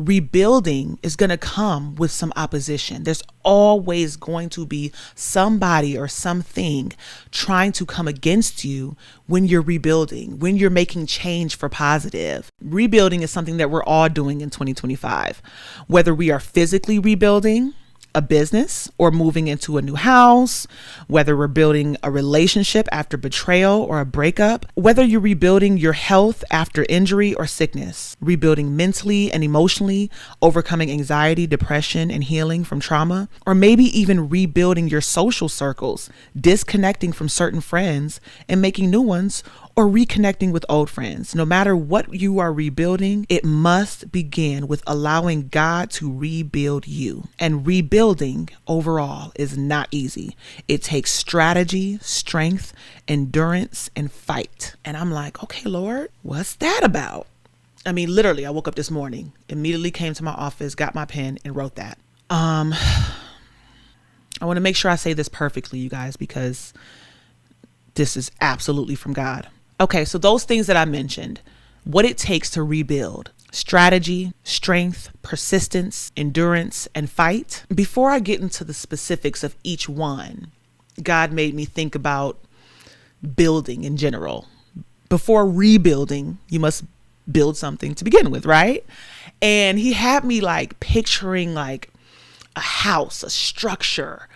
rebuilding is going to come with some opposition. There's always going to be somebody or something trying to come against you when you're rebuilding, when you're making change for positive. Rebuilding is something that we're all doing in 2025, whether we are physically rebuilding a business or moving into a new house, whether we're building a relationship after betrayal or a breakup, whether you're rebuilding your health after injury or sickness, rebuilding mentally and emotionally, overcoming anxiety, depression, and healing from trauma, or maybe even rebuilding your social circles, disconnecting from certain friends and making new ones, or reconnecting with old friends. No matter what you are rebuilding, it must begin with allowing God to rebuild you. And rebuilding overall is not easy. It takes strategy, strength, endurance, and fight. And I'm like, okay, Lord, what's that about? I mean, literally, I woke up this morning, immediately came to my office, got my pen, and wrote that. I want to make sure I say this perfectly, you guys, because this is absolutely from God. Okay, so those things that I mentioned, what it takes to rebuild: strategy, strength, persistence, endurance, and fight. Before I get into the specifics of each one, God made me think about building in general. Before rebuilding, you must build something to begin with, right? And he had me like picturing like a house, a structure,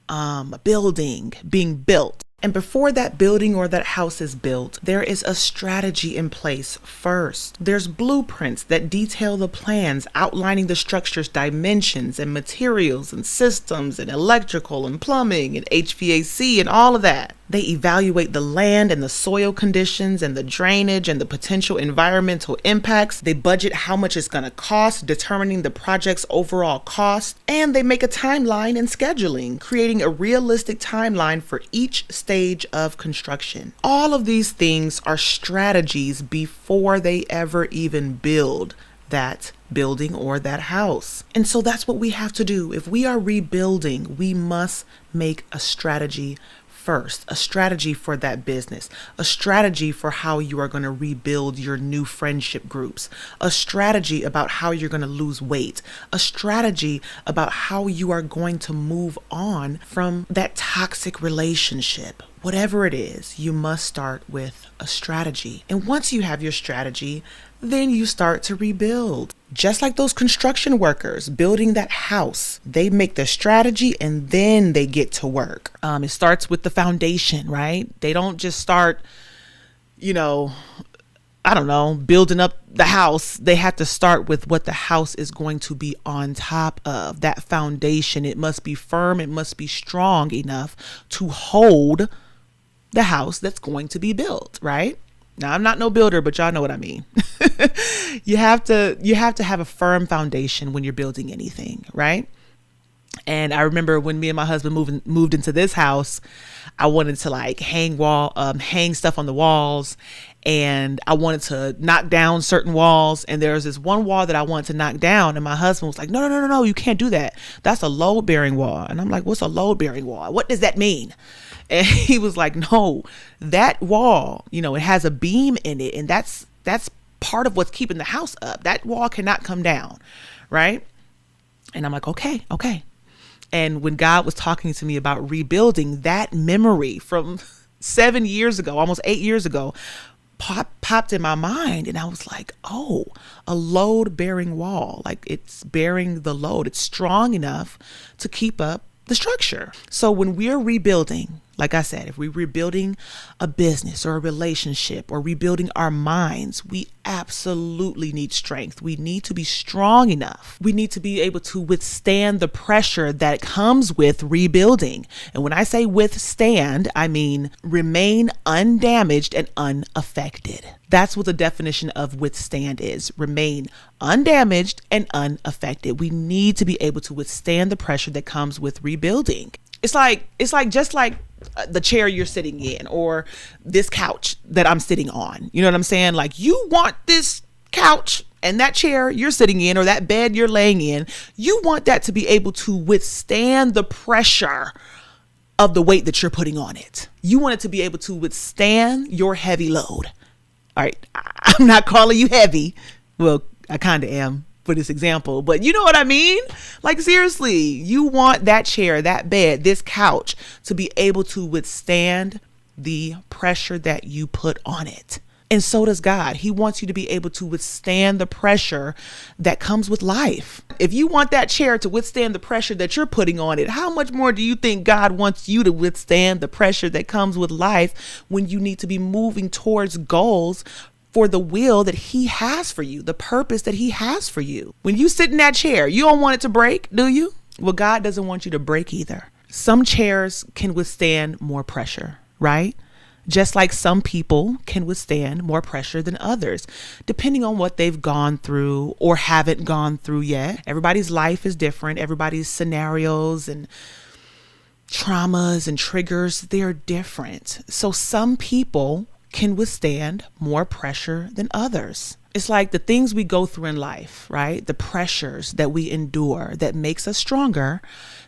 a building being built. And before that building or that house is built, there is a strategy in place first. There's blueprints that detail the plans, outlining the structure's dimensions and materials and systems and electrical and plumbing and HVAC and all of that. They evaluate the land and the soil conditions and the drainage and the potential environmental impacts. They budget how much it's going to cost, determining the project's overall cost. And they make a timeline and scheduling, creating a realistic timeline for each stage of construction. All of these things are strategies before they ever even build that building or that house. And so that's what we have to do. If we are rebuilding, we must make a strategy first, a strategy for that business, a strategy for how you are going to rebuild your new friendship groups, a strategy about how you're going to lose weight, a strategy about how you are going to move on from that toxic relationship. Whatever it is, you must start with a strategy. And once you have your strategy, then you start to rebuild. Just like those construction workers building that house, they make the strategy and then they get to work. It starts with the foundation, right? They don't just start, building up the house. They have to start with what the house is going to be on top of. That foundation, it must be firm. It must be strong enough to hold the house that's going to be built, right? Now, I'm not no builder, but y'all know what I mean. You have to have a firm foundation when you're building anything, right? And I remember when me and my husband moved into this house, I wanted to like hang stuff on the walls, and I wanted to knock down certain walls. And there was this one wall that I wanted to knock down, and my husband was like, no, you can't do that. That's a load bearing wall. And I'm like, what's a load bearing wall? What does that mean? And he was like, no, that wall, it has a beam in it, and that's part of what's keeping the house up. That wall cannot come down, right? And I'm like, okay. And when God was talking to me about rebuilding, that memory from 7 years ago, almost 8 years ago, popped in my mind. And I was like, oh, a load bearing wall, like it's bearing the load. It's strong enough to keep up the structure. So when we're rebuilding, like I said, if we're rebuilding a business or a relationship or rebuilding our minds, we absolutely need strength. We need to be strong enough. We need to be able to withstand the pressure that comes with rebuilding. And when I say withstand, I mean remain undamaged and unaffected. That's what the definition of withstand is. Remain undamaged and unaffected. We need to be able to withstand the pressure that comes with rebuilding. It's like the chair you're sitting in or this couch that I'm sitting on. You know what I'm saying? Like, you want this couch and that chair you're sitting in or that bed you're laying in, you want that to be able to withstand the pressure of the weight that you're putting on it. You want it to be able to withstand your heavy load. All right. I'm not calling you heavy. Well, I kind of am for this example, but you know what I mean? Like, seriously, you want that chair, that bed, this couch to be able to withstand the pressure that you put on it. And so does God. He wants you to be able to withstand the pressure that comes with life. If you want that chair to withstand the pressure that you're putting on it, how much more do you think God wants you to withstand the pressure that comes with life when you need to be moving towards goals for the will that he has for you, the purpose that he has for you? When you sit in that chair, you don't want it to break, do you? Well, God doesn't want you to break either. Some chairs can withstand more pressure, right? Just like some people can withstand more pressure than others, depending on what they've gone through or haven't gone through yet. Everybody's life is different. Everybody's scenarios and traumas and triggers, they're different. So some people can withstand more pressure than others. It's like the things we go through in life, right? The pressures that we endure that makes us stronger,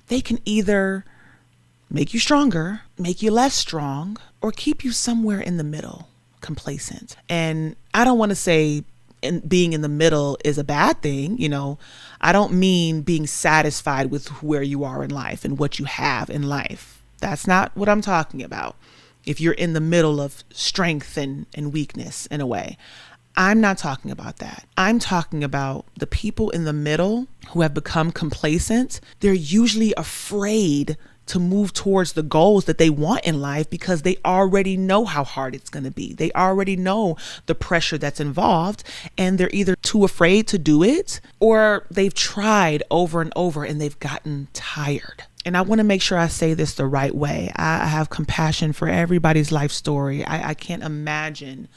they can either make you stronger, make you less strong, or keep you somewhere in the middle, complacent. And I don't want to say being in the middle is a bad thing. I don't mean being satisfied with where you are in life and what you have in life. That's not what I'm talking about. If you're in the middle of strength and weakness in a way, I'm not talking about that. I'm talking about the people in the middle who have become complacent. They're usually afraid to move towards the goals that they want in life because they already know how hard it's going to be. They already know the pressure that's involved, and they're either too afraid to do it or they've tried over and over and they've gotten tired. And I want to make sure I say this the right way. I have compassion for everybody's life story. I can't imagine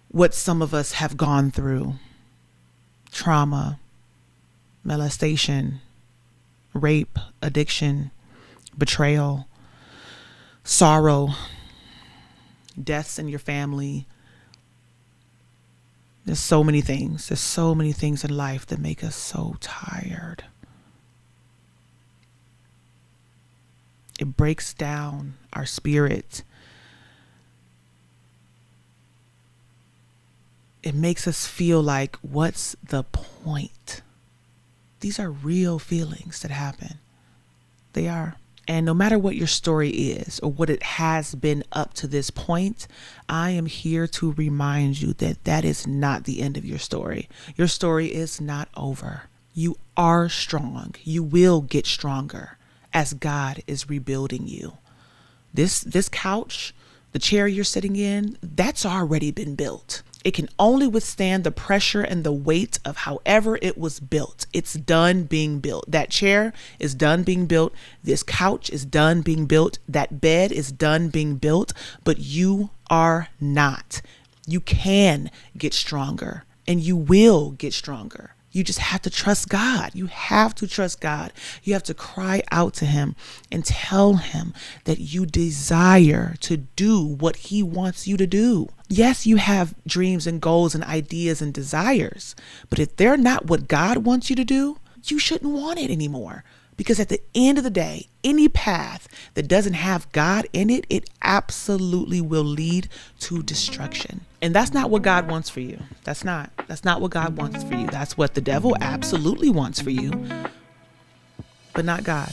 what some of us have gone through. Trauma, molestation, rape, addiction, betrayal, sorrow, deaths in your family. There's so many things. There's so many things in life that make us so tired. It breaks down our spirit. It makes us feel like, what's the point? These are real feelings that happen. They are. And no matter what your story is or what it has been up to this point, I am here to remind you that that is not the end of your story. Your story is not over. You are strong. You will get stronger as God is rebuilding you. This couch, the chair you're sitting in, that's already been built. It can only withstand the pressure and the weight of however it was built. It's done being built. That chair is done being built. This couch is done being built. That bed is done being built, but you are not. You can get stronger and you will get stronger. You just have to trust God. You have to trust God. You have to cry out to him and tell him that you desire to do what he wants you to do. Yes, you have dreams and goals and ideas and desires, but if they're not what God wants you to do, you shouldn't want it anymore. Because at the end of the day, any path that doesn't have God in it, it absolutely will lead to destruction. And that's not what God wants for you. That's not what God wants for you. That's what the devil absolutely wants for you, but not God.